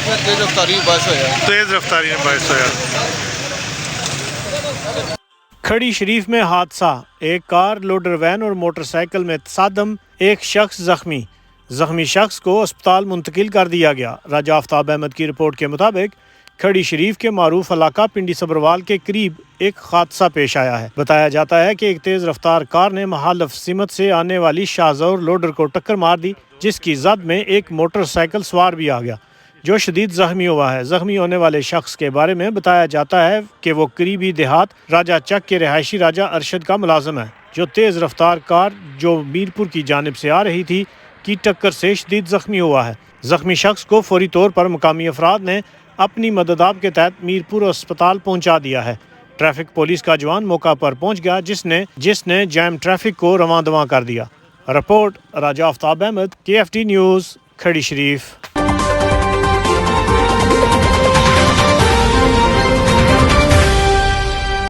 تیز رفتاری باعث ہوا تیز رفتاری نے باعث ہوا۔ کھڑی شریف میں حادثہ، ایک کار، لوڈر وین اور موٹر سائیکل میں تصادم، ایک شخص زخمی شخص کو اسپتال منتقل کر دیا گیا۔ راجہ آفتاب احمد کی رپورٹ کے مطابق کھڑی شریف کے معروف علاقہ پنڈی سبروال کے قریب ایک حادثہ پیش آیا ہے۔ بتایا جاتا ہے کہ ایک تیز رفتار کار نے مخالف سمت سے آنے والی شاہزور لوڈر کو ٹکر مار دی، جس کی زد میں ایک موٹر سائیکل سوار بھی آ گیا جو شدید زخمی ہوا ہے۔ زخمی ہونے والے شخص کے بارے میں بتایا جاتا ہے کہ وہ قریبی دیہات راجہ چک کے رہائشی راجہ ارشد کا ملازم ہے، جو تیز رفتار کار جو میرپور کی جانب سے آ رہی تھی کی ٹکر سے شدید زخمی ہوا ہے۔ زخمی شخص کو فوری طور پر مقامی افراد نے اپنی مدداب کے تحت میرپور اسپتال پہنچا دیا ہے۔ ٹریفک پولیس کا جوان موقع پر پہنچ گیا جس نے جام ٹریفک کو رواں دواں کر دیا۔ رپورٹ راجہ آفتاب احمد، KFT نیوز، کھڑی شریف۔